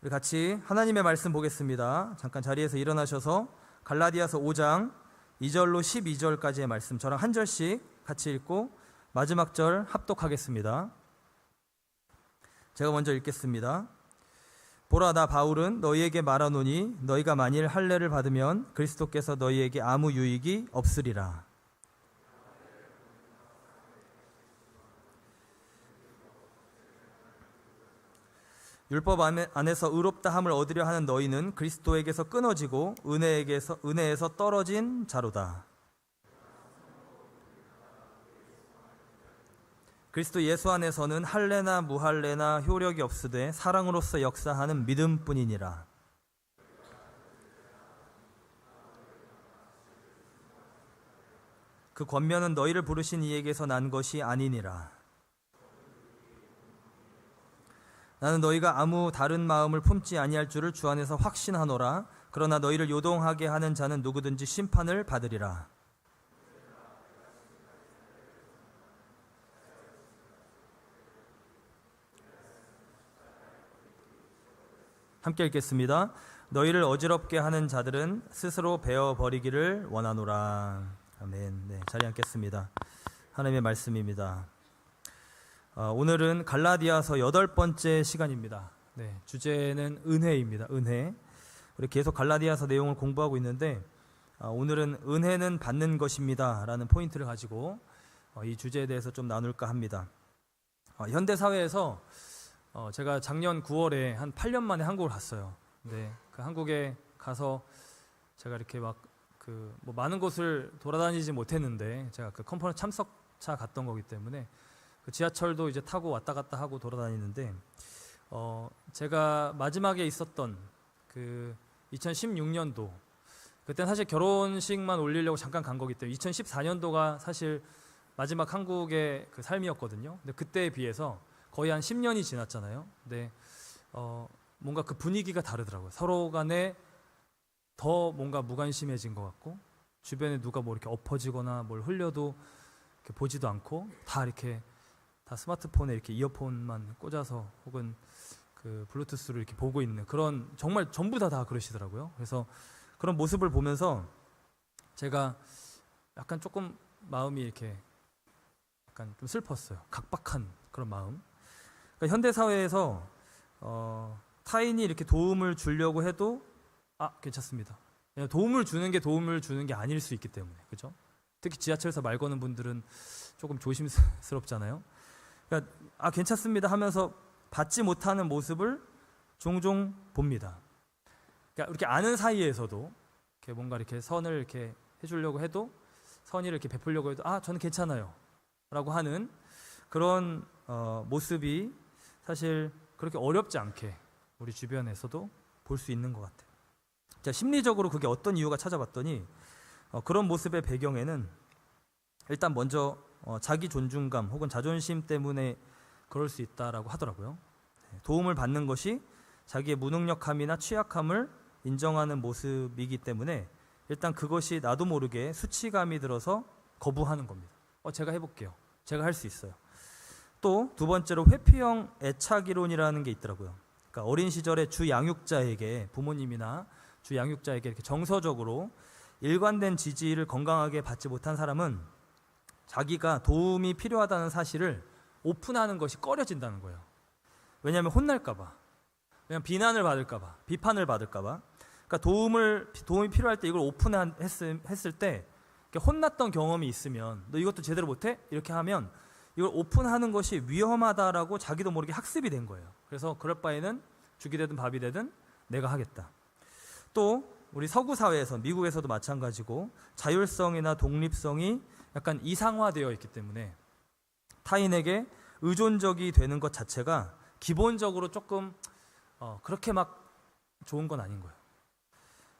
우리 같이 하나님의 말씀 보겠습니다. 잠깐 자리에서 일어나셔서 갈라디아서 5장 2절로 12절까지의 말씀 저랑 한 절씩 같이 읽고 마지막 절 합독하겠습니다. 제가 먼저 읽겠습니다. 보라, 나 바울은 너희에게 말하노니 너희가 만일 할례를 받으면 그리스도께서 너희에게 아무 유익이 없으리라. 율법 안에서 의롭다 함을 얻으려 하는 너희는 그리스도에게서 끊어지고 은혜에서 떨어진 자로다. 그리스도 예수 안에서는 할례나 무할례나 효력이 없으되 사랑으로서 역사하는 믿음뿐이니라. 그 권면은 너희를 부르신 이에게서 난 것이 아니니라. 나는 너희가 아무 다른 마음을 품지 아니할 줄을 주 안에서 확신하노라. 그러나 너희를 요동하게 하는 자는 누구든지 심판을 받으리라. 함께 읽겠습니다. 너희를 어지럽게 하는 자들은 스스로 베어버리기를 원하노라. 아멘. 네, 자리에 앉겠습니다. 하나님의 말씀입니다. 오늘은 갈라디아서 8번째 시간입니다. 네, 주제는 은혜입니다. 은혜. 우리 계속 갈라디아서 내용을 공부하고 있는데 오늘은 은혜는 받는 것입니다 라는 포인트를 가지고 이 주제에 대해서 좀 나눌까 합니다. 현대 사회에서 제가 작년 9월에 한 8년 만에 한국을 갔어요. 네, 그 한국에 가서 제가 이렇게 막 뭐 많은 곳을 돌아다니지 못했는데 제가 그 컨퍼런스 참석차 갔던 거기 때문에 그 지하철도 이제 타고 왔다 갔다 하고 돌아다니는데 제가 마지막에 있었던 그 2016년도 그때는 사실 결혼식만 올리려고 잠깐 간 거기 때문에 2014년도가 사실 마지막 한국의 그 삶이었거든요. 근데 그때에 비해서 거의 한 10년이 지났잖아요. 근데 뭔가 그 분위기가 다르더라고요. 서로 간에 더 뭔가 무관심해진 것 같고 주변에 누가 뭐 이렇게 엎어지거나 뭘 흘려도 이렇게 보지도 않고 다 이렇게 다 스마트폰에 이렇게 이어폰만 꽂아서 혹은 그 블루투스로 이렇게 보고 있는 그런 정말 전부 다 그러시더라고요. 그래서 그런 모습을 보면서 제가 약간 조금 마음이 이렇게 약간 좀 슬펐어요. 각박한 그런 마음. 그러니까 현대 사회에서 타인이 이렇게 도움을 주려고 해도 괜찮습니다. 도움을 주는 게 아닐 수 있기 때문에, 그죠? 특히 지하철에서 말 거는 분들은 조금 조심스럽잖아요. 그러니까 괜찮습니다 하면서 받지 못하는 모습을 종종 봅니다. 그러니까 이렇게 아는 사이에서도 이렇게 뭔가 이렇게 선을 이렇게 해주려고 해도 선의를 이렇게 베풀려고 해도 저는 괜찮아요라고 하는 그런 모습이 사실 그렇게 어렵지 않게 우리 주변에서도 볼 수 있는 것 같아요. 자, 심리적으로 그게 어떤 이유가 찾아봤더니 그런 모습의 배경에는 일단 먼저 자기 존중감 혹은 자존심 때문에 그럴 수 있다라고 하더라고요. 도움을 받는 것이 자기의 무능력함이나 취약함을 인정하는 모습이기 때문에 일단 그것이 나도 모르게 수치감이 들어서 거부하는 겁니다. 제가 해볼게요. 제가 할 수 있어요. 또 두 번째로 회피형 애착 이론이라는 게 있더라고요. 그러니까 어린 시절에 주 양육자에게 부모님이나 주 양육자에게 이렇게 정서적으로 일관된 지지를 건강하게 받지 못한 사람은 자기가 도움이 필요하다는 사실을 오픈하는 것이 꺼려진다는 거예요. 왜냐하면 혼날까봐, 그냥 비난을 받을까봐, 비판을 받을까봐. 그러니까 도움이 필요할 때 이걸 오픈했을 때 혼났던 경험이 있으면 너 이것도 제대로 못해? 이렇게 하면 이걸 오픈하는 것이 위험하다라고 자기도 모르게 학습이 된 거예요. 그래서 그럴 바에는 죽이 되든 밥이 되든 내가 하겠다. 또 우리 서구 사회에서 미국에서도 마찬가지고 자율성이나 독립성이 약간 이상화되어 있기 때문에 타인에게 의존적이 되는 것 자체가 기본적으로 조금 그렇게 막 좋은 건 아닌 거예요.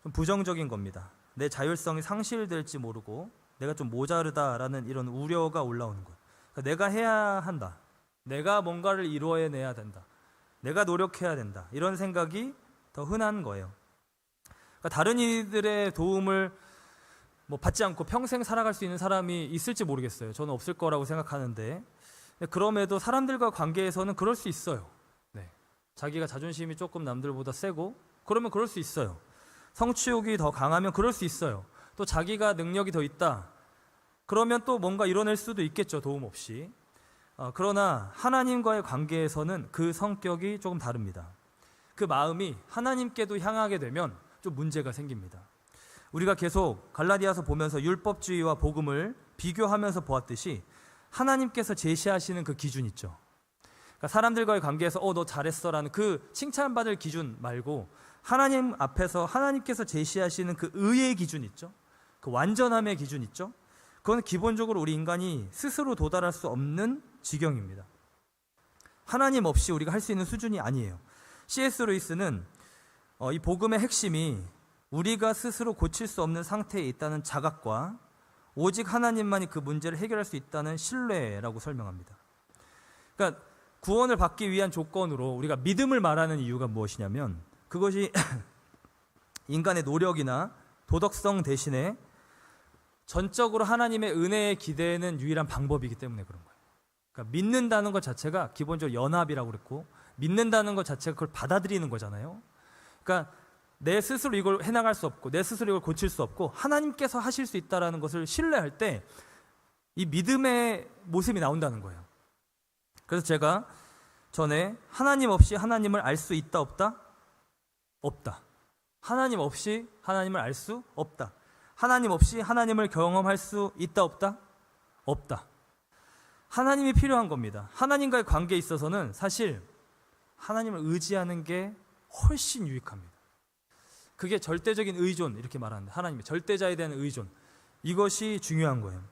좀 부정적인 겁니다. 내 자율성이 상실될지 모르고 내가 좀 모자르다라는 이런 우려가 올라오는 거예요. 그러니까 내가 해야 한다. 내가 뭔가를 이루어내야 된다. 내가 노력해야 된다. 이런 생각이 더 흔한 거예요. 그러니까 다른 이들의 도움을 받지 않고 평생 살아갈 수 있는 사람이 있을지 모르겠어요. 저는 없을 거라고 생각하는데 그럼에도 사람들과 관계에서는 그럴 수 있어요. 네. 자기가 자존심이 조금 남들보다 세고 그러면 그럴 수 있어요. 성취욕이 더 강하면 그럴 수 있어요. 또 자기가 능력이 더 있다. 그러면 또 뭔가 이뤄낼 수도 있겠죠. 도움 없이. 그러나 하나님과의 관계에서는 그 성격이 조금 다릅니다. 그 마음이 하나님께도 향하게 되면 좀 문제가 생깁니다. 우리가 계속 갈라디아서 보면서 율법주의와 복음을 비교하면서 보았듯이 하나님께서 제시하시는 그 기준 있죠. 그러니까 사람들과의 관계에서 너 잘했어라는 그 칭찬받을 기준 말고 하나님 앞에서 하나님께서 제시하시는 그 의의 기준 있죠. 그 완전함의 기준 있죠. 그건 기본적으로 우리 인간이 스스로 도달할 수 없는 지경입니다. 하나님 없이 우리가 할 수 있는 수준이 아니에요. C.S. 루이스는 이 복음의 핵심이 우리가 스스로 고칠 수 없는 상태에 있다는 자각과 오직 하나님만이 그 문제를 해결할 수 있다는 신뢰라고 설명합니다. 그러니까 구원을 받기 위한 조건으로 우리가 믿음을 말하는 이유가 무엇이냐면 그것이 인간의 노력이나 도덕성 대신에 전적으로 하나님의 은혜에 기대는 유일한 방법이기 때문에 그런 거예요. 그러니까 믿는다는 것 자체가 기본적으로 연합이라고 그랬고 믿는다는 것 자체가 그걸 받아들이는 거잖아요. 그러니까 내 스스로 이걸 해나갈 수 없고 내 스스로 이걸 고칠 수 없고 하나님께서 하실 수 있다는 것을 신뢰할 때 이 믿음의 모습이 나온다는 거예요. 그래서 제가 전에 하나님 없이 하나님을 알 수 있다 없다? 없다. 하나님 없이 하나님을 알 수 없다. 하나님 없이 하나님을 경험할 수 있다 없다? 없다. 하나님이 필요한 겁니다. 하나님과의 관계에 있어서는 사실 하나님을 의지하는 게 훨씬 유익합니다. 그게 절대적인 의존 이렇게 말하는데 하나님의 절대자에 대한 의존 이것이 중요한 거예요.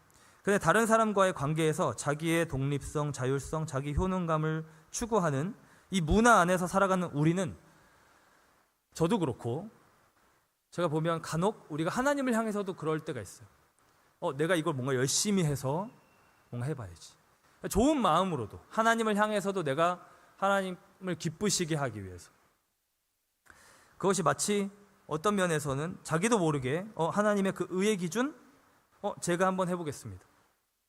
근데 다른 사람과의 관계에서 자기의 독립성, 자율성, 자기 효능감을 추구하는 이 문화 안에서 살아가는 우리는 저도 그렇고 제가 보면 간혹 우리가 하나님을 향해서도 그럴 때가 있어요. 내가 이걸 뭔가 열심히 해서 뭔가 해봐야지. 좋은 마음으로도 하나님을 향해서도 내가 하나님을 기쁘시게 하기 위해서 그것이 마치 어떤 면에서는 자기도 모르게 하나님의 그 의의 기준 제가 한번 해보겠습니다.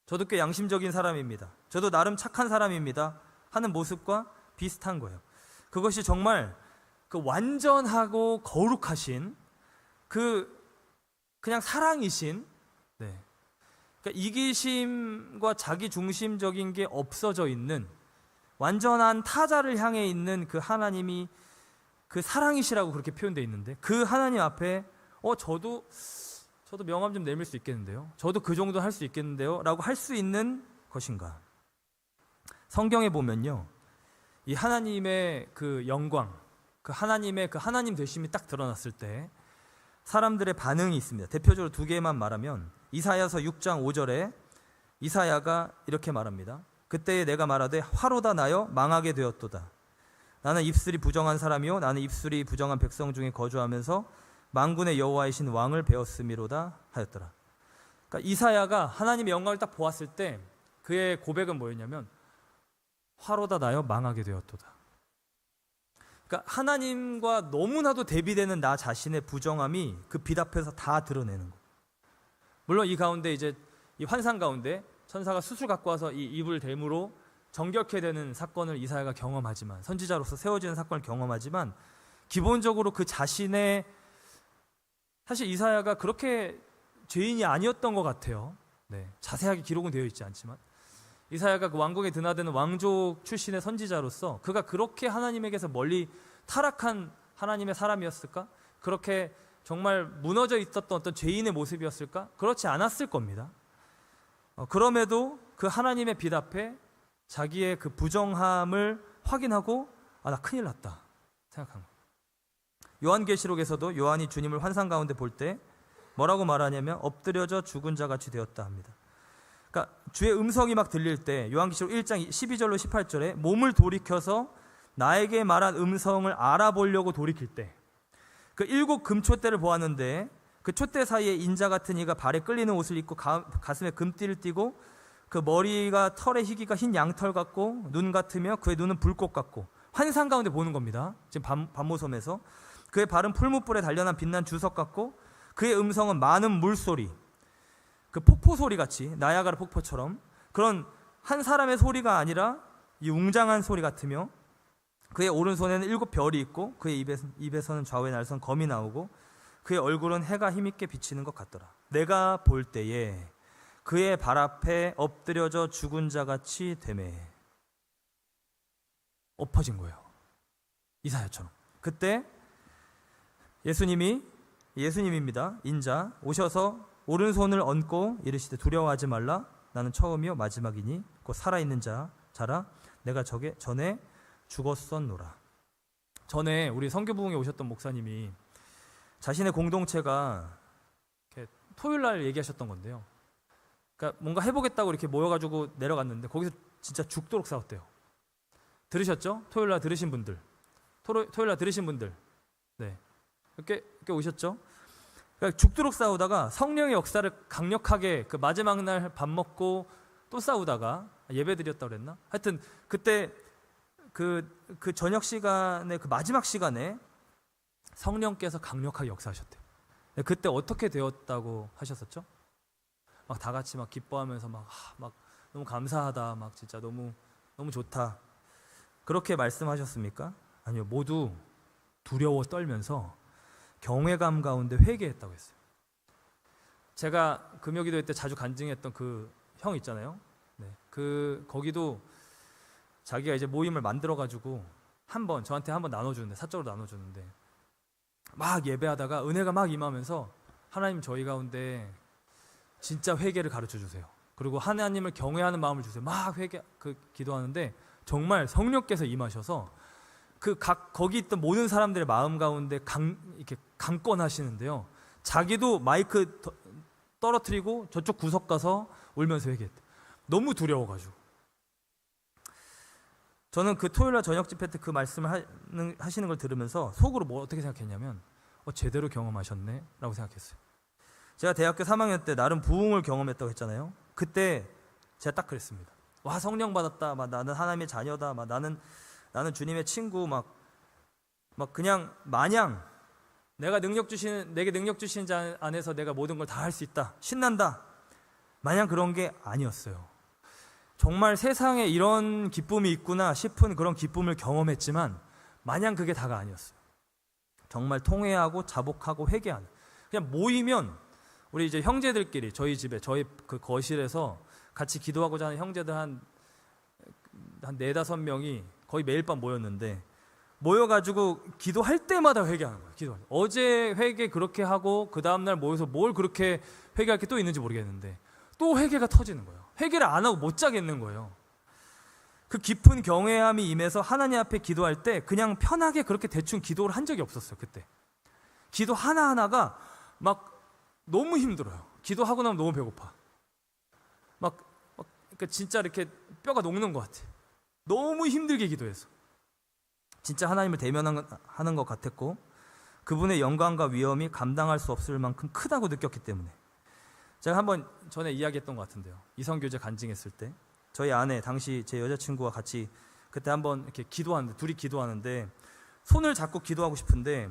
저도 꽤 양심적인 사람입니다. 저도 나름 착한 사람입니다. 하는 모습과 비슷한 거예요. 그것이 정말 그 완전하고 거룩하신 그냥 사랑이신 그러니까 이기심과 자기 중심적인 게 없어져 있는 완전한 타자를 향해 있는 그 하나님이 그 사랑이시라고 그렇게 표현되어 있는데 그 하나님 앞에 저도 명함 좀 내밀 수 있겠는데요. 저도 그 정도 할 수 있겠는데요. 라고 할 수 있는 것인가. 성경에 보면요. 이 하나님의 그 영광, 그 하나님의 그 하나님 되심이 딱 드러났을 때 사람들의 반응이 있습니다. 대표적으로 두 개만 말하면 이사야서 6장 5절에 이사야가 이렇게 말합니다. 그때에 내가 말하되 화로다 나여 망하게 되었도다. 나는 입술이 부정한 사람이요 나는 입술이 부정한 백성 중에 거주하면서 만군의 여호와이신 왕을 배웠음이로다 하였더라. 그러니까 이사야가 하나님의 영광을 딱 보았을 때 그의 고백은 뭐였냐면 화로다 나여 망하게 되었도다. 그러니까 하나님과 너무나도 대비되는 나 자신의 부정함이 그 빛 앞에서 다 드러내는 거예요. 물론 이 가운데 이제 이 환상 가운데 천사가 숯을 갖고 와서 이 입을 댐으로 정결케 되는 사건을 이사야가 경험하지만 선지자로서 세워지는 사건을 경험하지만 기본적으로 그 자신의 사실 이사야가 그렇게 죄인이 아니었던 것 같아요. 자세하게 기록은 되어 있지 않지만 이사야가 그 왕궁에 드나드는 왕족 출신의 선지자로서 그가 그렇게 하나님에게서 멀리 타락한 하나님의 사람이었을까? 그렇게 정말 무너져 있었던 어떤 죄인의 모습이었을까? 그렇지 않았을 겁니다. 그럼에도 그 하나님의 빛 앞에 자기의 그 부정함을 확인하고 나 큰일 났다 생각한 거예요. 요한계시록에서도 요한이 주님을 환상 가운데 볼 때 뭐라고 말하냐면 엎드려져 죽은 자같이 되었다 합니다. 그러니까 주의 음성이 막 들릴 때 요한계시록 1장 12절로 18절에 몸을 돌이켜서 나에게 말한 음성을 알아보려고 돌이킬 때 그 7 금촛대를 보았는데 그 촛대 사이에 인자 같은 이가 발에 끌리는 옷을 입고 가슴에 금띠를 띠고 그 머리가 털의 희기가 흰 양털 같고 눈 같으며 그의 눈은 불꽃 같고 환상 가운데 보는 겁니다. 지금 밤모섬에서 그의 발은 풀무불에 단련한 빛난 주석 같고 그의 음성은 많은 물소리 그 폭포 소리 같이 나야가라 폭포처럼 그런 한 사람의 소리가 아니라 이 웅장한 소리 같으며 그의 오른손에는 7별이 있고 그의 입에서는 좌우에 날선 검이 나오고 그의 얼굴은 해가 힘있게 비치는 것 같더라. 내가 볼 때에 그의 발 앞에 엎드려져 죽은 자같이 되매. 엎어진 거예요. 이사야처럼. 그때 예수님입니다. 인자 오셔서 오른손을 얹고 이르시되 두려워하지 말라. 나는 처음이요 마지막이니 곧 살아있는 자라. 내가 전에 죽었었노라. 전에 우리 선교부흥에 오셨던 목사님이 자신의 공동체가 이렇게 토요일날 얘기하셨던 건데요. 그러니까 뭔가 해보겠다고 이렇게 모여가지고 내려갔는데 거기서 진짜 죽도록 싸웠대요. 들으셨죠? 토요일날 들으신 분들, 토요일날 들으신 분들, 네, 이렇게 오셨죠? 그러니까 죽도록 싸우다가 성령의 역사를 강력하게 그 마지막 날 밥 먹고 또 싸우다가 예배 드렸다고 그랬나? 하여튼 그때 그 저녁 시간에 그 마지막 시간에 성령께서 강력하게 역사하셨대요. 그때 어떻게 되었다고 하셨었죠? 막 다 같이 막 기뻐하면서 막 너무 감사하다, 막 진짜 너무 좋다, 그렇게 말씀하셨습니까? 아니요, 모두 두려워 떨면서 경외감 가운데 회개했다고 했어요. 제가 금요기도회 때 자주 간증했던 그 형 있잖아요. 네, 거기도 자기가 이제 모임을 만들어가지고 저한테 한번 나눠주는데, 사적으로 나눠주는데, 막 예배하다가 은혜가 막 임하면서 하나님 저희 가운데 진짜 회개를 가르쳐 주세요. 그리고 하나님을 경외하는 마음을 주세요. 막 기도하는데 정말 성령께서 임하셔서 거기 있던 모든 사람들의 마음 가운데 이렇게 강권하시는데요. 자기도 마이크 떨어뜨리고 저쪽 구석 가서 울면서 회개했대. 너무 두려워가지고. 저는 그 토요일날 저녁 집회 때 그 말씀을 하시는 걸 들으면서 속으로 어떻게 생각했냐면 제대로 경험하셨네 라고 생각했어요. 제가 대학교 3학년 때 나름 부흥을 경험했다고 했잖아요. 그때 제가 딱 그랬습니다. 와, 성령 받았다, 막 나는 하나님의 자녀다, 막 나는 주님의 친구, 막 그냥 마냥 내게 능력 주신 자 안에서 내가 모든 걸 다 할 수 있다, 신난다, 마냥 그런 게 아니었어요. 정말 세상에 이런 기쁨이 있구나 싶은 그런 기쁨을 경험했지만 마냥 그게 다가 아니었어요. 정말 통회하고 자복하고 회개하는, 그냥 모이면 우리 이제 형제들끼리 저희 집에 저희 그 거실에서 같이 기도하고자 하는 형제들 한 4-5명이 거의 매일 밤 모였는데, 모여가지고 기도할 때마다 회개하는 거예요. 어제 회개 그렇게 하고 그 다음날 모여서 뭘 그렇게 회개할 게 또 있는지 모르겠는데 또 회개가 터지는 거예요. 회개를 안 하고 못 자겠는 거예요. 그 깊은 경외함이 임해서 하나님 앞에 기도할 때 그냥 편하게 그렇게 대충 기도를 한 적이 없었어요. 그때 기도 하나하나가 막 너무 힘들어요. 기도하고 나면 너무 배고파. 그러니까 진짜 이렇게 뼈가 녹는 것 같아. 너무 힘들게 기도해서 진짜 하나님을 대면하는 것 같았고, 그분의 영광과 위엄이 감당할 수 없을 만큼 크다고 느꼈기 때문에. 제가 한번 전에 이야기했던 것 같은데요. 이성교제 간증했을 때 저희 아내, 당시 제 여자친구와 같이 그때 한번 이렇게 둘이 기도하는데 손을 잡고 기도하고 싶은데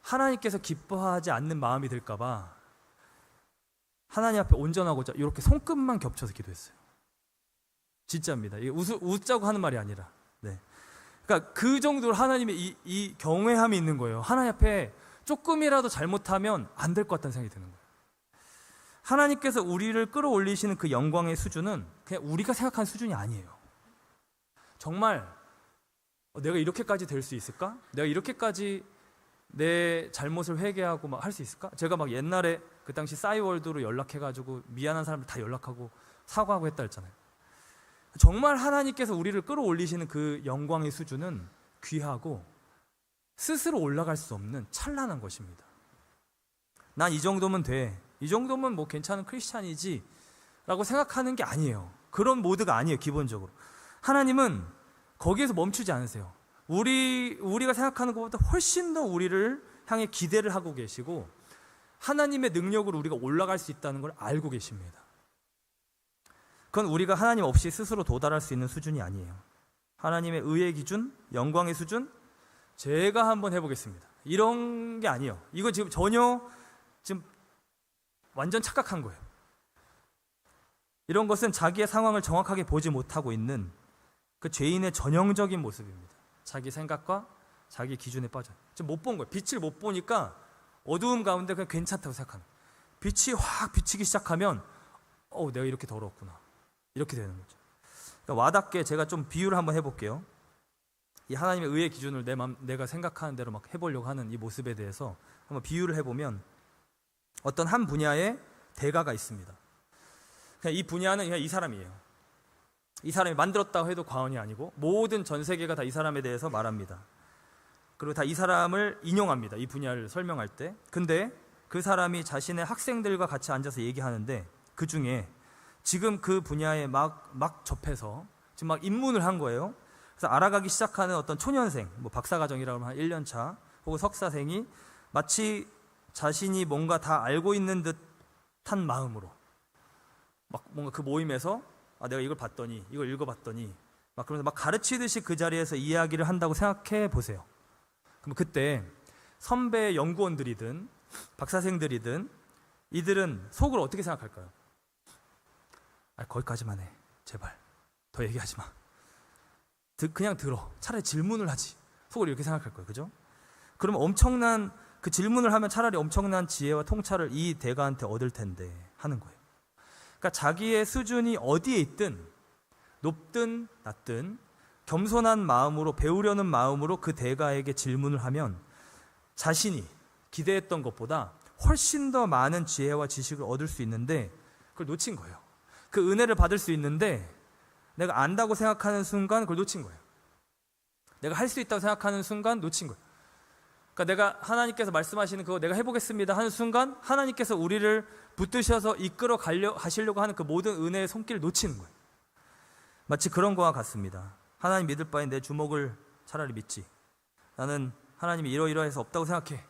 하나님께서 기뻐하지 않는 마음이 들까봐 하나님 앞에 온전하고자 이렇게 손끝만 겹쳐서 기도했어요. 진짜입니다. 이게 웃자고 하는 말이 아니라. 네. 그러니까 그 정도로 하나님의 이 경외함이 있는 거예요. 하나님 앞에 조금이라도 잘못하면 안 될 것 같다는 생각이 드는 거예요. 하나님께서 우리를 끌어올리시는 그 영광의 수준은 그냥 우리가 생각하는 수준이 아니에요. 정말 내가 이렇게까지 될 수 있을까? 내가 이렇게까지 내 잘못을 회개하고 막 할 수 있을까? 제가 막 옛날에 그 당시 싸이월드로 연락해가지고 미안한 사람들 다 연락하고 사과하고 했다 했잖아요. 정말 하나님께서 우리를 끌어올리시는 그 영광의 수준은 귀하고 스스로 올라갈 수 없는 찬란한 것입니다. 난 이 정도면 돼, 이 정도면 뭐 괜찮은 크리스찬이지 라고 생각하는 게 아니에요. 그런 모드가 아니에요. 기본적으로 하나님은 거기에서 멈추지 않으세요. 우리가 생각하는 것보다 훨씬 더 우리를 향해 기대를 하고 계시고 하나님의 능력으로 우리가 올라갈 수 있다는 걸 알고 계십니다. 그건 우리가 하나님 없이 스스로 도달할 수 있는 수준이 아니에요. 하나님의 의의 기준, 영광의 수준, 제가 한번 해보겠습니다, 이런 게 아니에요. 이건 지금 완전 착각한 거예요. 이런 것은 자기의 상황을 정확하게 보지 못하고 있는 그 죄인의 전형적인 모습입니다. 자기 생각과 자기 기준에 빠져요. 지금 못 본 거예요. 빛을 못 보니까 어두움 가운데 그냥 괜찮다고 생각하는 거예요. 빛이 확 비치기 시작하면 내가 이렇게 더러웠구나, 이렇게 되는 거죠. 그러니까 와닿게 제가 좀 비유를 한번 해볼게요. 이 하나님의 의의 기준을 내가 생각하는 대로 막 해보려고 하는 이 모습에 대해서 한번 비유를 해보면, 어떤 한 분야에 대가가 있습니다. 그냥 이 분야는 그냥 이 사람이에요. 이 사람이 만들었다고 해도 과언이 아니고 모든 전 세계가 다 이 사람에 대해서 말합니다. 그리고 다 이 사람을 인용합니다. 이 분야를 설명할 때. 근데 그 사람이 자신의 학생들과 같이 앉아서 얘기하는데 그 중에 지금 그 분야에 막 접해서 지금 막 입문을 한 거예요. 그래서 알아가기 시작하는 어떤 초년생, 뭐 박사과정이라고 하면 한 1년 차 혹은 석사생이 마치 자신이 뭔가 다 알고 있는 듯한 마음으로 막 뭔가 그 모임에서 내가 이걸 봤더니, 이걸 읽어봤더니 막 그러면서 막 가르치듯이 그 자리에서 이야기를 한다고 생각해 보세요. 그럼 그때 선배 연구원들이든 박사생들이든 이들은 속으로 어떻게 생각할까요? 거기까지만 해, 제발 더 얘기하지 마, 그냥 들어, 차라리 질문을 하지, 속으로 이렇게 생각할 거예요. 그죠? 그러면 엄청난 그 질문을 하면 차라리 엄청난 지혜와 통찰을 이 대가한테 얻을 텐데 하는 거예요. 그러니까 자기의 수준이 어디에 있든 높든 낮든 겸손한 마음으로, 배우려는 마음으로 그 대가에게 질문을 하면 자신이 기대했던 것보다 훨씬 더 많은 지혜와 지식을 얻을 수 있는데 그걸 놓친 거예요. 그 은혜를 받을 수 있는데 내가 안다고 생각하는 순간 그걸 놓친 거예요. 내가 할 수 있다고 생각하는 순간 놓친 거예요. 그러니까 내가 하나님께서 말씀하시는 그거 내가 해보겠습니다 하는 순간 하나님께서 우리를 붙드셔서 이끌어 가시려고 하는 그 모든 은혜의 손길을 놓치는 거예요. 마치 그런 거와 같습니다. 하나님 믿을 바엔 내 주먹을 차라리 믿지, 나는 하나님이 이러이러해서 없다고 생각해,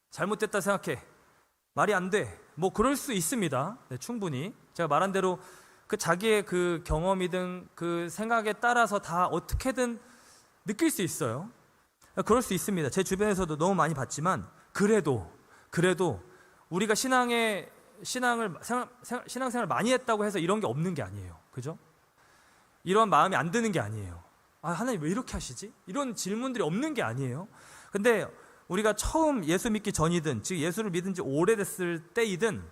잘못됐다 생각해, 말이 안 돼, 뭐 그럴 수 있습니다. 네, 충분히 제가 말한 대로 그 자기의 그 경험이든 그 생각에 따라서 다 어떻게든 느낄 수 있어요. 그럴 수 있습니다. 제 주변에서도 너무 많이 봤지만 그래도 우리가 신앙생활 많이 했다고 해서 이런 게 없는 게 아니에요. 그죠? 이런 마음이 안 드는 게 아니에요. 하나님 왜 이렇게 하시지? 이런 질문들이 없는 게 아니에요. 근데 우리가 처음 예수 믿기 전이든 즉 예수를 믿은 지 오래됐을 때이든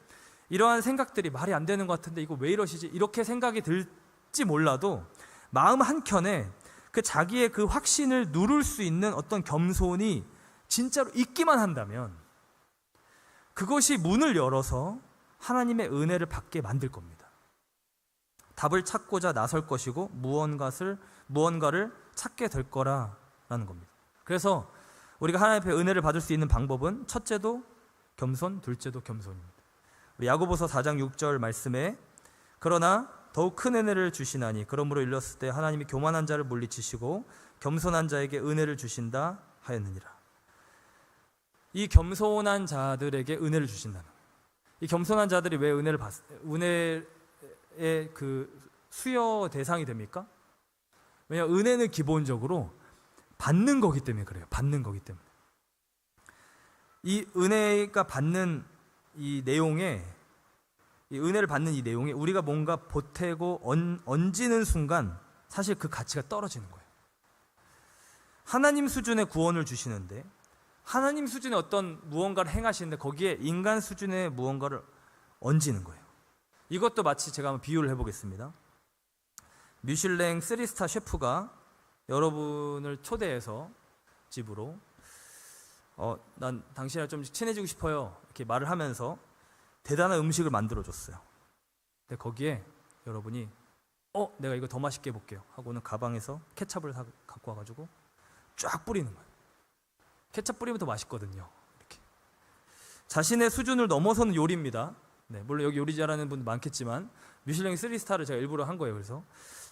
이러한 생각들이 말이 안 되는 것 같은데 이거 왜 이러시지? 이렇게 생각이 들지 몰라도 마음 한켠에 그 자기의 그 확신을 누를 수 있는 어떤 겸손이 진짜로 있기만 한다면 그것이 문을 열어서 하나님의 은혜를 받게 만들 겁니다. 답을 찾고자 나설 것이고 무언가를 찾게 될 거라는 겁니다. 그래서 우리가 하나님 앞에 은혜를 받을 수 있는 방법은 첫째도 겸손, 둘째도 겸손입니다. 우리 야고보서 4장 6절 말씀에 그러나 더욱 큰 은혜를 주시나니 그러므로 일렀을 때 하나님이 교만한 자를 물리치시고 겸손한 자에게 은혜를 주신다 하였느니라. 이 겸손한 자들에게 은혜를 주신다는 거예요. 이 겸손한 자들이 왜 은혜의 그 수여 대상이 됩니까? 왜냐하면 은혜는 기본적으로 받는 거기 때문에 그래요. 받는 거기 때문에. 이 은혜가 받는 이 내용에, 이 은혜를 받는 이 내용에 우리가 뭔가 보태고 얹는 순간 사실 그 가치가 떨어지는 거예요. 하나님 수준의 구원을 주시는데 하나님 수준의 어떤 무언가를 행하시는데 거기에 인간 수준의 무언가를 얹는 거예요. 이것도 마치 제가 한번 비유를 해보겠습니다. 미슐랭 3스타 셰프가 여러분을 초대해서 집으로 난 당신이랑 좀 친해지고 싶어요 이렇게 말을 하면서 대단한 음식을 만들어줬어요. 근데 거기에 여러분이 내가 이거 더 맛있게 해볼게요 하고는 가방에서 케찹을 갖고 와가지고 쫙 뿌리는 거예요. 케찹 뿌리면 더 맛있거든요. 이렇게 자신의 수준을 넘어서는 요리입니다. 네, 물론 여기 요리 잘하는 분 많겠지만 미슐랭 3스타를 제가 일부러 한 거예요. 그래서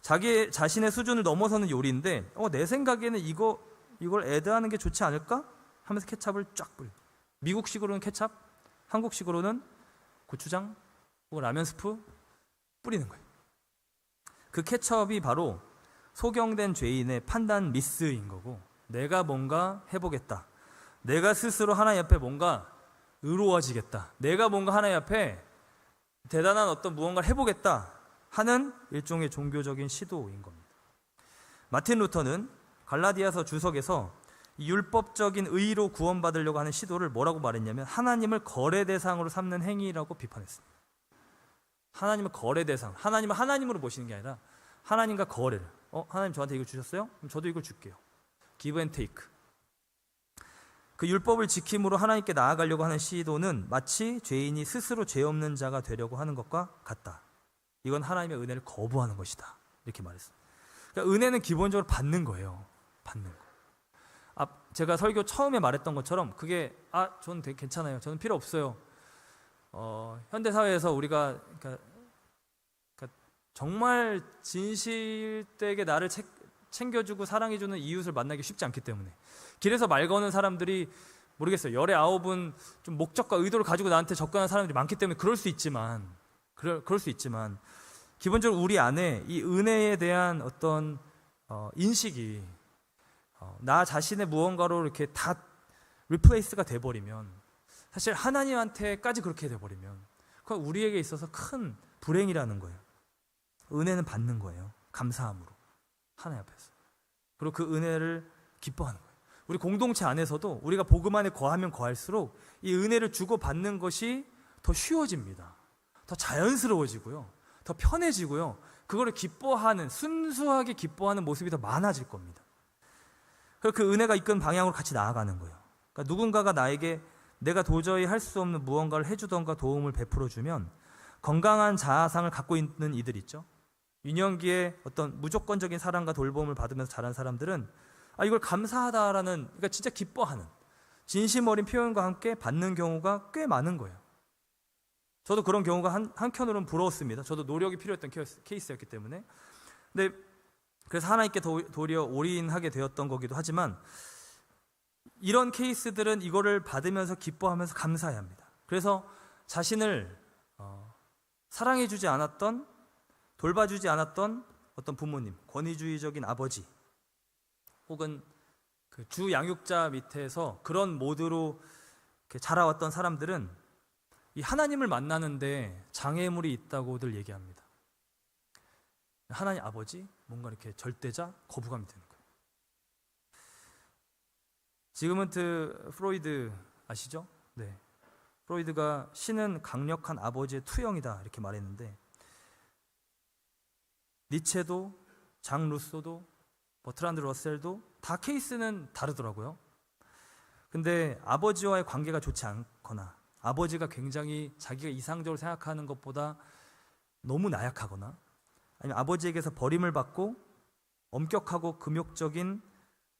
자신의 수준을 넘어서는 요리인데 내 생각에는 이걸 애드하는 게 좋지 않을까? 하면서 케찹을 쫙 뿌려. 미국식으로는 케찹, 한국식으로는 고추장 혹은 라면 스프 뿌리는 거예요. 그 케첩이 바로 소경된 죄인의 판단 미스인 거고 내가 뭔가 해보겠다. 내가 스스로 하나님 앞에 뭔가 의로워지겠다. 내가 뭔가 하나님 앞에 대단한 어떤 무언가를 해보겠다 하는 일종의 종교적인 시도인 겁니다. 마틴 루터는 갈라디아서 주석에서 이 율법적인 의로 구원받으려고 하는 시도를 뭐라고 말했냐면 하나님을 거래 대상으로 삼는 행위라고 비판했습니다. 하나님을 거래 대상, 하나님을 하나님으로 모시는 게 아니라 하나님과 거래를. 하나님 저한테 이걸 주셨어요? 그럼 저도 이걸 줄게요. 기브 앤 테이크. 그 율법을 지킴으로 하나님께 나아가려고 하는 시도는 마치 죄인이 스스로 죄 없는 자가 되려고 하는 것과 같다. 이건 하나님의 은혜를 거부하는 것이다. 이렇게 말했어요. 그러니까 은혜는 기본적으로 받는 거예요. 받는 거. 제가 설교 처음에 말했던 것처럼 그게 저는 되게 괜찮아요. 저는 필요 없어요. 현대 사회에서 우리가 그러니까 정말 진실되게 나를 챙겨주고 사랑해주는 이웃을 만나기 쉽지 않기 때문에 길에서 말 거는 사람들이 모르겠어요. 열의 아홉은 좀 목적과 의도를 가지고 나한테 접근하는 사람들이 많기 때문에 그럴 수 있지만 기본적으로 우리 안에 이 은혜에 대한 어떤 인식이 나 자신의 무언가로 이렇게 다 리플레이스가 돼버리면 사실 하나님한테까지 그렇게 돼버리면 그건 우리에게 있어서 큰 불행이라는 거예요. 은혜는 받는 거예요. 감사함으로 하나님 앞에서. 그리고 그 은혜를 기뻐하는 거예요. 우리 공동체 안에서도 우리가 복음 안에 거하면 거할수록 이 은혜를 주고받는 것이 더 쉬워집니다. 더 자연스러워지고요. 더 편해지고요. 그거를 기뻐하는, 순수하게 기뻐하는 모습이 더 많아질 겁니다. 그리고 그 은혜가 이끈 방향으로 같이 나아가는 거예요. 그러니까 누군가가 나에게 내가 도저히 할 수 없는 무언가를 해주던가 도움을 베풀어주면 건강한 자아상을 갖고 있는 이들 있죠. 유년기에 어떤 무조건적인 사랑과 돌봄을 받으면서 자란 사람들은 이걸 감사하다라는, 그러니까 진짜 기뻐하는 진심 어린 표현과 함께 받는 경우가 꽤 많은 거예요. 저도 그런 경우가 한켠으로는 부러웠습니다. 저도 노력이 필요했던 케이스였기 때문에. 근데 그래서 하나님께 도리어 올인하게 되었던 거기도 하지만 이런 케이스들은 이거를 받으면서 기뻐하면서 감사해야 합니다. 그래서 자신을 사랑해주지 않았던, 돌봐주지 않았던 어떤 부모님, 권위주의적인 아버지 혹은 그 주 양육자 밑에서 그런 모드로 자라왔던 사람들은 이 하나님을 만나는데 장애물이 있다고들 얘기합니다. 하나님 아버지, 뭔가 이렇게 절대자, 거부감이 드는 거예요. 지그문트 프로이드 아시죠? 네. 프로이드가 신은 강력한 아버지의 투영이다 이렇게 말했는데 니체도 장 루소도 버트란드 러셀도 다 케이스는 다르더라고요. 근데 아버지와의 관계가 좋지 않거나 아버지가 굉장히 자기가 이상적으로 생각하는 것보다 너무 나약하거나 아니면 아버지에게서 버림을 받고 엄격하고 금욕적인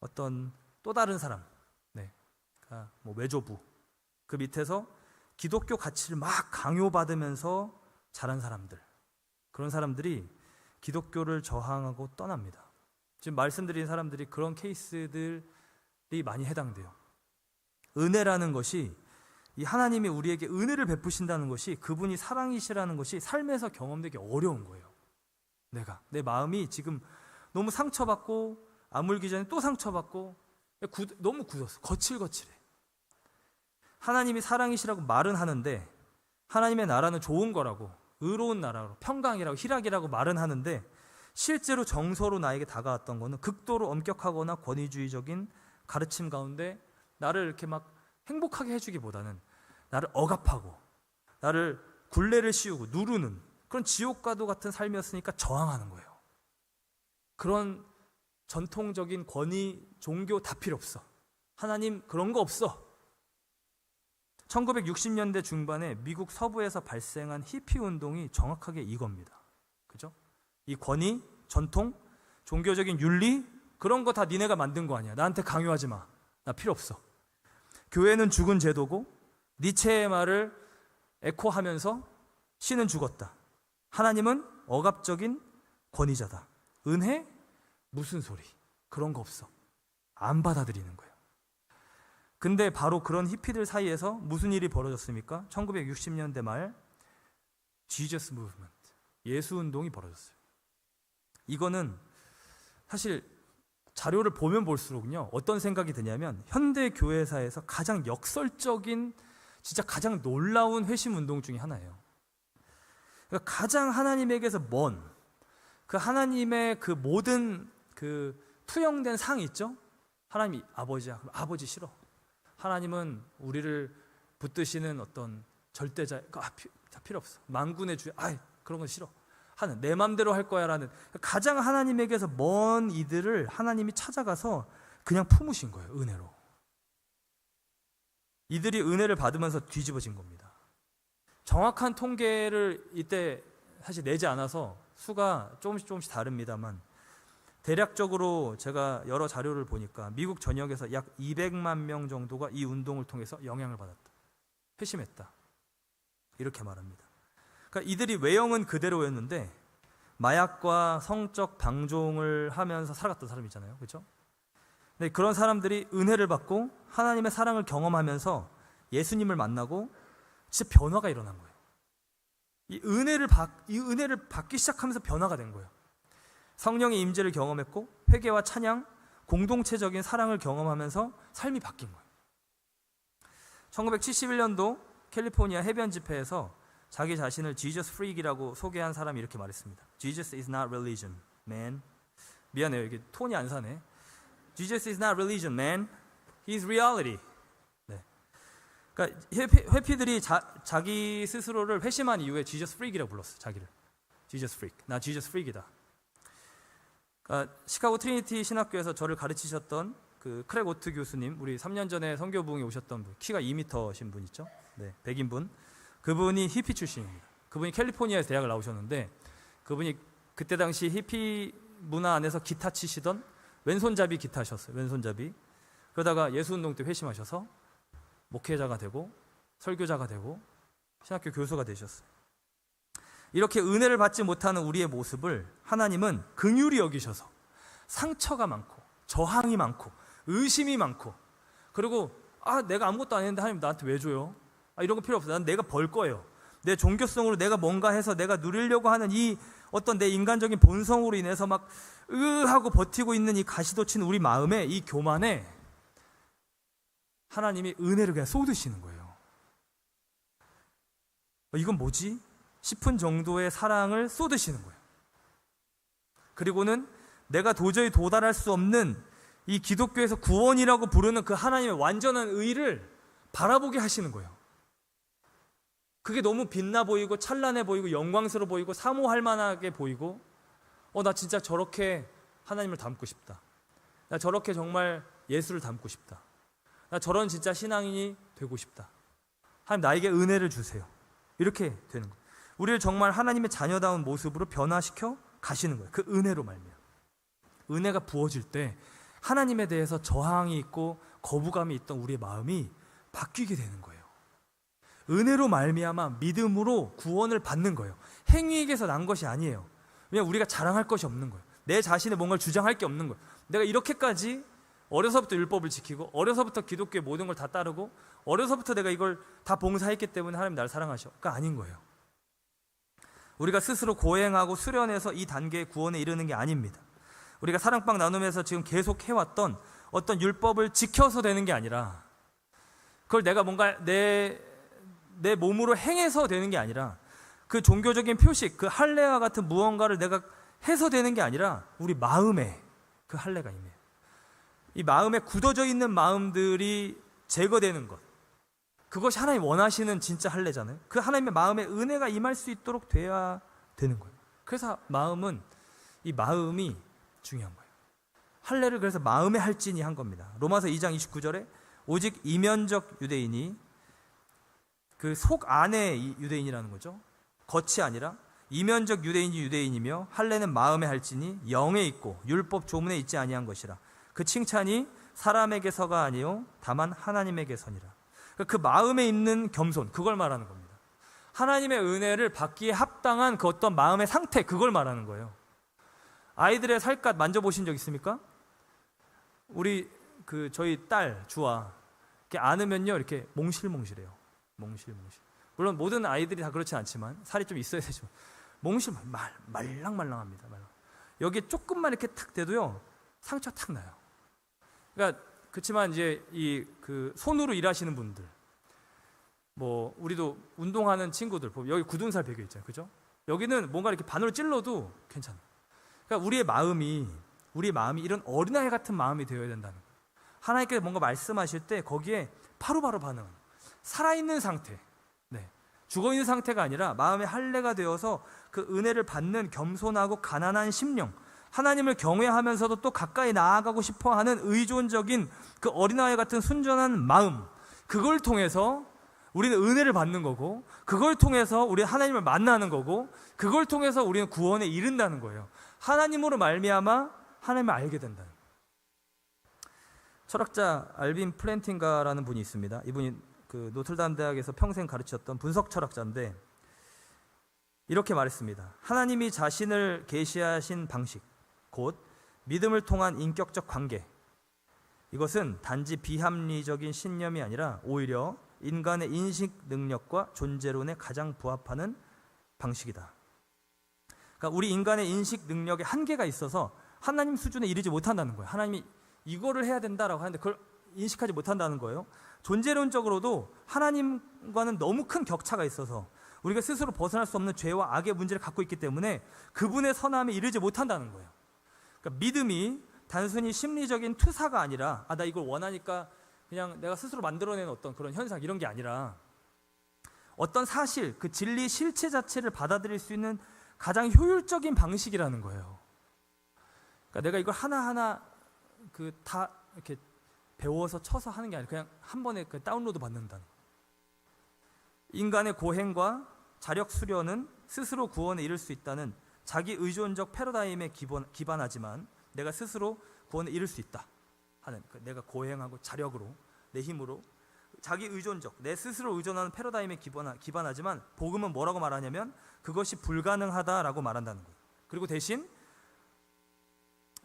어떤 또 다른 사람, 그러니까 뭐 외조부, 그 밑에서 기독교 가치를 막 강요받으면서 자란 사람들, 그런 사람들이 기독교를 저항하고 떠납니다. 지금 말씀드린 사람들이 그런 케이스들이 많이 해당돼요. 은혜라는 것이, 이 하나님이 우리에게 은혜를 베푸신다는 것이, 그분이 사랑이시라는 것이 삶에서 경험되기 어려운 거예요. 내 마음이 지금 너무 상처받고 아물기 전에 또 상처받고 너무 굳었어. 거칠거칠해. 하나님이 사랑이시라고 말은 하는데, 하나님의 나라는 좋은 거라고, 의로운 나라로, 평강이라고, 희락이라고 말은 하는데 실제로 정서로 나에게 다가왔던 거는 극도로 엄격하거나 권위주의적인 가르침 가운데 나를 이렇게 막 행복하게 해주기보다는 나를 억압하고 나를 굴레를 씌우고 누르는 그런 지옥과도 같은 삶이었으니까 저항하는 거예요. 그런 전통적인 권위, 종교 다 필요 없어. 하나님 그런 거 없어. 1960년대 중반에 미국 서부에서 발생한 히피 운동이 정확하게 이겁니다. 그죠? 이 권위, 전통, 종교적인 윤리, 그런 거 다 니네가 만든 거 아니야. 나한테 강요하지 마. 나 필요 없어. 교회는 죽은 제도고 니체의 말을 에코하면서 신은 죽었다. 하나님은 억압적인 권위자다. 은혜? 무슨 소리. 그런 거 없어. 안 받아들이는 거예요. 근데 바로 그런 히피들 사이에서 무슨 일이 벌어졌습니까? 1960년대 말 Jesus Movement, 예수 운동이 벌어졌어요. 이거는 사실 자료를 보면 볼수록요, 어떤 생각이 드냐면 현대 교회사에서 가장 역설적인, 진짜 가장 놀라운 회심 운동 중에 하나예요. 그러니까 가장 하나님에게서 먼, 그 하나님의 그 모든 그 투영된 상이 있죠. 하나님이 아버지야. 그럼 아버지 싫어. 하나님은 우리를 붙드시는 어떤 절대자, 다 필요 없어. 만군의 주야. 그런 건 싫어. 하는 내 맘대로 할 거야라는 가장 하나님에게서 먼 이들을 하나님이 찾아가서 그냥 품으신 거예요. 은혜로. 이들이 은혜를 받으면서 뒤집어진 겁니다. 정확한 통계를 이때 사실 내지 않아서 수가 조금씩 다릅니다만 대략적으로 제가 여러 자료를 보니까 미국 전역에서 약 200만 명 정도가 이 운동을 통해서 영향을 받았다. 회심했다. 이렇게 말합니다. 그러니까 이들이 외형은 그대로였는데 마약과 성적 방종을 하면서 살아갔던 사람이잖아요. 그렇죠? 근데 그런 사람들이 은혜를 받고 하나님의 사랑을 경험하면서 예수님을 만나고 진짜 변화가 일어난 거예요. 이 은혜를 받기 시작하면서 변화가 된 거예요. 성령의 임재를 경험했고 회개와 찬양, 공동체적인 사랑을 경험하면서 삶이 바뀐 거예요. 1971년도 캘리포니아 해변 집회에서 자기 자신을 Jesus freak이라고 소개한 사람이 이렇게 말했습니다. Jesus is not religion, man. 미안해요, 이게 톤이 안 사네. Jesus is not religion, man. He is reality. 네. 그러니까 회피들이 자기 스스로를 회심한 이후에 Jesus freak이라고 불렀어요. 자기를 Jesus freak. 나 Jesus freak이다. 그러니까 시카고 트리니티 신학교에서 저를 가르치셨던 그 크랙 오트 교수님, 우리 3년 전에 선교 부흥에 오셨던 분, 키가 2m신 분 있죠? 네, 백인분. 그분이 히피 출신입니다. 그분이 캘리포니아에서 대학을 나오셨는데 그분이 그때 당시 히피 문화 안에서 기타 치시던 왼손잡이 기타셨어요. 왼손잡이. 그러다가 예수운동 때 회심하셔서 목회자가 되고 설교자가 되고 신학교 교수가 되셨어요. 이렇게 은혜를 받지 못하는 우리의 모습을 하나님은 긍휼히 여기셔서 상처가 많고 저항이 많고 의심이 많고 그리고 내가 아무것도 안 했는데 하나님 나한테 왜 줘요? 이런 거 필요 없어. 난 내가 벌 거예요. 내 종교성으로 내가 뭔가 해서 내가 누리려고 하는 이 어떤 내 인간적인 본성으로 인해서 막 하고 버티고 있는 이 가시돋친 우리 마음에 이 교만에 하나님이 은혜를 그냥 쏟으시는 거예요. 이건 뭐지? 싶은 정도의 사랑을 쏟으시는 거예요. 그리고는 내가 도저히 도달할 수 없는 이 기독교에서 구원이라고 부르는 그 하나님의 완전한 의를 바라보게 하시는 거예요. 그게 너무 빛나 보이고 찬란해 보이고 영광스러워 보이고 사모할 만하게 보이고 나 진짜 저렇게 하나님을 닮고 싶다. 나 저렇게 정말 예수를 닮고 싶다. 나 저런 진짜 신앙인이 되고 싶다. 하나님 나에게 은혜를 주세요. 이렇게 되는 거예요. 우리를 정말 하나님의 자녀다운 모습으로 변화시켜 가시는 거예요. 그 은혜로 말미암아. 은혜가 부어질 때 하나님에 대해서 저항이 있고 거부감이 있던 우리의 마음이 바뀌게 되는 거예요. 은혜로 말미암아 믿음으로 구원을 받는 거예요. 행위에게서 난 것이 아니에요. 왜냐하면 우리가 자랑할 것이 없는 거예요. 내 자신의 뭔가를 주장할 게 없는 거예요. 내가 이렇게까지 어려서부터 율법을 지키고 어려서부터 기독교의 모든 걸 다 따르고 어려서부터 내가 이걸 다 봉사했기 때문에 하나님 나를 사랑하셔가 아닌 거예요. 우리가 스스로 고행하고 수련해서 이 단계의 구원에 이르는 게 아닙니다. 우리가 사랑방 나누면서 지금 계속 해왔던 어떤 율법을 지켜서 되는 게 아니라 그걸 내가 뭔가 내 몸으로 행해서 되는 게 아니라 그 종교적인 표식, 그 할례와 같은 무언가를 내가 해서 되는 게 아니라 우리 마음에 그 할례가 임해요. 이 마음에 굳어져 있는 마음들이 제거되는 것, 그것이 하나님 원하시는 진짜 할례잖아요. 그 하나님의 마음에 은혜가 임할 수 있도록 돼야 되는 거예요. 그래서 이 마음이 중요한 거예요. 할례를 그래서 마음에 할지니 한 겁니다. 로마서 2장 29절에 오직 이면적 유대인이 그 속 안의 유대인이라는 거죠. 겉이 아니라 이면적 유대인이 유대인이며 할례는 마음에 할지니 영에 있고 율법 조문에 있지 아니한 것이라. 그 칭찬이 사람에게서가 아니요 다만 하나님에게서니라. 그 마음에 있는 겸손, 그걸 말하는 겁니다. 하나님의 은혜를 받기에 합당한 그 어떤 마음의 상태, 그걸 말하는 거예요. 아이들의 살갗 만져보신 적 있습니까? 우리 저희 딸 주아 이렇게 안으면요 이렇게 몽실몽실해요. 몽실몽실. 물론 모든 아이들이 다 그렇진 않지만 살이 좀 있어야 되죠. 말랑말랑합니다. 여기에 조금만 이렇게 탁 대도요 상처 탁 나요. 그러니까 그렇지만 이제 그 손으로 일하시는 분들, 뭐 우리도 운동하는 친구들 보면 여기 굳은 살 베겨 있잖아요, 그죠? 여기는 뭔가 이렇게 반으로 찔러도 괜찮아요. 그러니까 우리의 마음이 우리 마음이 이런 어린아이 같은 마음이 되어야 된다는 거예요. 하나님께서 뭔가 말씀하실 때 거기에 바로바로 반응하는, 살아있는 상태, 죽어있는 상태가 아니라 마음의 할례가 되어서 그 은혜를 받는 겸손하고 가난한 심령, 하나님을 경외하면서도 또 가까이 나아가고 싶어하는 의존적인 그 어린아이 같은 순전한 마음, 그걸 통해서 우리는 은혜를 받는 거고, 그걸 통해서 우리는 하나님을 만나는 거고, 그걸 통해서 우리는 구원에 이른다는 거예요. 하나님으로 말미암아 하나님을 알게 된다는 거예요. 철학자 알빈 플랜팅가라는 분이 있습니다. 이분이 그 노틀담 대학에서 평생 가르쳤던 분석 철학자인데 이렇게 말했습니다. 하나님이 자신을 계시하신 방식, 곧 믿음을 통한 인격적 관계, 이것은 단지 비합리적인 신념이 아니라 오히려 인간의 인식 능력과 존재론에 가장 부합하는 방식이다. 그러니까 우리 인간의 인식 능력에 한계가 있어서 하나님 수준에 이르지 못한다는 거예요. 하나님이 이거를 해야 된다라고 하는데 그걸 인식하지 못한다는 거예요. 존재론적으로도 하나님과는 너무 큰 격차가 있어서 우리가 스스로 벗어날 수 없는 죄와 악의 문제를 갖고 있기 때문에 그분의 선함에 이르지 못한다는 거예요. 그러니까 믿음이 단순히 심리적인 투사가 아니라 나 이걸 원하니까 그냥 내가 스스로 만들어낸 어떤 그런 현상, 이런 게 아니라 어떤 사실, 그 진리 실체 자체를 받아들일 수 있는 가장 효율적인 방식이라는 거예요. 그러니까 내가 이걸 하나하나 다 이렇게 배워서 쳐서 하는 게 아니라 그냥 한 번에 다운로드 받는다는 거예요. 인간의 고행과 자력 수련은 스스로 구원에 이를 수 있다는 자기 의존적 패러다임에 기반하지만 내가 스스로 구원에 이를 수 있다 하는, 내가 고행하고 자력으로, 내 힘으로, 자기 의존적, 내 스스로 의존하는 패러다임에 기반하지만 복음은 뭐라고 말하냐면 그것이 불가능하다라고 말한다는 거예요. 그리고 대신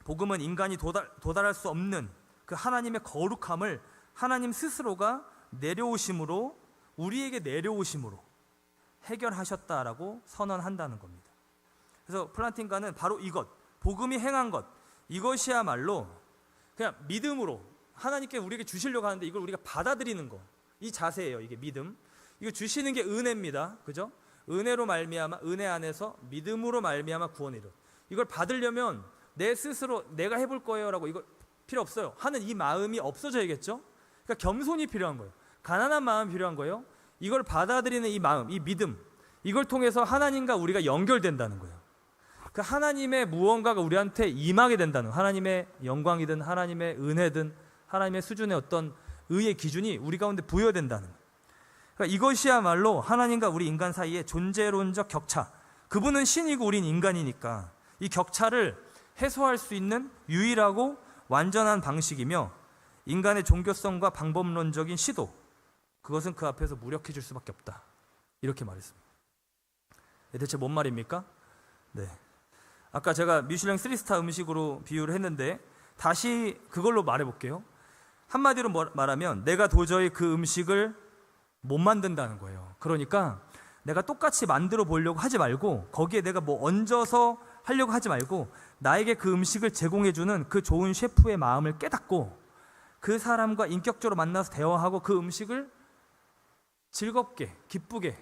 복음은 인간이 도달할 수 없는 그 하나님의 거룩함을 하나님 스스로가 내려오심으로, 우리에게 내려오심으로 해결하셨다라고 선언한다는 겁니다. 그래서 플란팅가는 바로 이것, 복음이 행한 것, 이것이야말로 그냥 믿음으로 하나님께 우리에게 주시려고 하는데 이걸 우리가 받아들이는 거, 이 자세예요. 이게 믿음. 이거 주시는 게 은혜입니다. 그죠? 은혜로 말미암아, 은혜 안에서 믿음으로 말미암아 구원에 이르. 이걸 받으려면 내 스스로 내가 해볼 거예요라고 이거 필요 없어요 하는 이 마음이 없어져야겠죠. 그러니까 겸손이 필요한 거예요. 가난한 마음이 필요한 거예요. 이걸 받아들이는 이 마음, 이 믿음, 이걸 통해서 하나님과 우리가 연결된다는 거예요. 그 하나님의 무언가가 우리한테 임하게 된다는, 하나님의 영광이든 하나님의 은혜든 하나님의 수준의 어떤 의의 기준이 우리 가운데 부여된다는 거예요. 그러니까 이것이야말로 하나님과 우리 인간 사이의 존재론적 격차, 그분은 신이고 우린 인간이니까 이 격차를 해소할 수 있는 유일하고 완전한 방식이며 인간의 종교성과 방법론적인 시도, 그것은 그 앞에서 무력해질 수밖에 없다, 이렇게 말했습니다. 대체 뭔 말입니까? 아까 제가 미슐랭 3스타 음식으로 비유를 했는데 다시 그걸로 말해볼게요. 한마디로 말하면 내가 도저히 그 음식을 못 만든다는 거예요. 그러니까 내가 똑같이 만들어 보려고 하지 말고, 거기에 내가 뭐 얹어서 하려고 하지 말고, 나에게 그 음식을 제공해주는 그 좋은 셰프의 마음을 깨닫고 그 사람과 인격적으로 만나서 대화하고 그 음식을 즐겁게, 기쁘게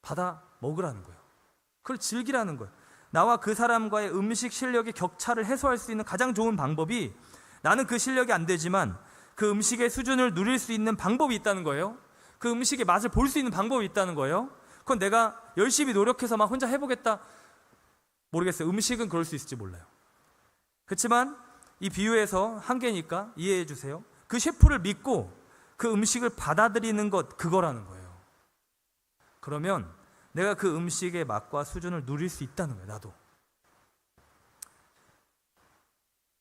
받아 먹으라는 거예요. 그걸 즐기라는 거예요. 나와 그 사람과의 음식 실력의 격차를 해소할 수 있는 가장 좋은 방법이, 나는 그 실력이 안 되지만 그 음식의 수준을 누릴 수 있는 방법이 있다는 거예요. 그 음식의 맛을 볼 수 있는 방법이 있다는 거예요. 그건 내가 열심히 노력해서 막 혼자 해보겠다, 모르겠어요. 음식은 그럴 수 있을지 몰라요. 그렇지만 이 비유에서 한계니까 이해해 주세요. 그 셰프를 믿고 그 음식을 받아들이는 것, 그거라는 거예요. 그러면 내가 그 음식의 맛과 수준을 누릴 수 있다는 거예요. 나도.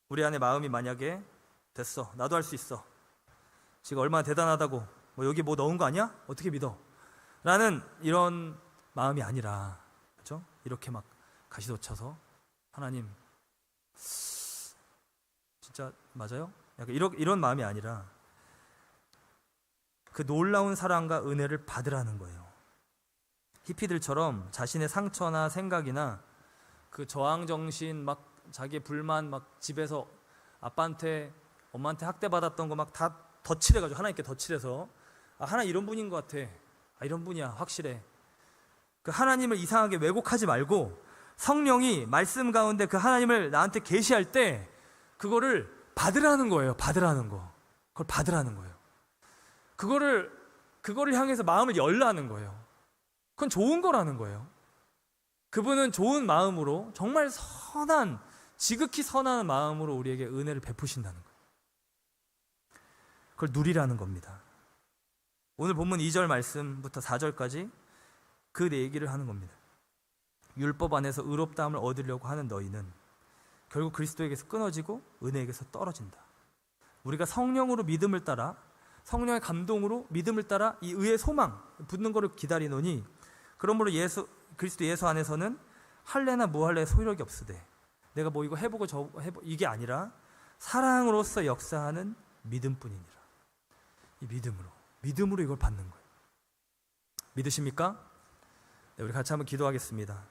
우리 안에 마음이 만약에 됐어, 나도 할 수 있어, 지금 얼마나 대단하다고, 여기 뭐 넣은 거 아니야? 어떻게 믿어? 라는 이런 마음이 아니라, 그렇죠? 이렇게 막 가시돋쳐서 하나님 진짜 맞아요? 약간 이런 마음이 아니라 그 놀라운 사랑과 은혜를 받으라는 거예요. 히피들처럼 자신의 상처나 생각이나 그 저항정신, 막 자기의 불만, 막 집에서 아빠한테 엄마한테 학대받았던 거 막 다 덧칠해가지고 하나님께 덧칠해서 하나님 이런 분인 것 같아, 이런 분이야 확실해, 그 하나님을 이상하게 왜곡하지 말고 성령이 말씀 가운데 그 하나님을 나한테 계시할 때 그거를 받으라는 거예요. 받으라는 거. 그걸 받으라는 거예요. 그거를 향해서 마음을 열라는 거예요. 그건 좋은 거라는 거예요. 그분은 좋은 마음으로, 정말 선한, 지극히 선한 마음으로 우리에게 은혜를 베푸신다는 거예요. 그걸 누리라는 겁니다. 오늘 본문 2절 말씀부터 4절까지 그 얘기를 하는 겁니다. 율법 안에서 의롭다함을 얻으려고 하는 너희는 결국 그리스도에게서 끊어지고 은혜에게서 떨어진다. 우리가 성령으로 믿음을 따라, 성령의 감동으로 믿음을 따라 이 의의 소망 붙는 것을 기다리노니 그러므로 그리스도 예수 안에서는 할례나 무할례 소유력이 없으되 내가 뭐 이거 해보고 저거 해보 이게 아니라 사랑으로서 역사하는 믿음뿐이니라. 이 믿음으로 이걸 받는 거예요. 믿으십니까? 네, 우리 같이 한번 기도하겠습니다.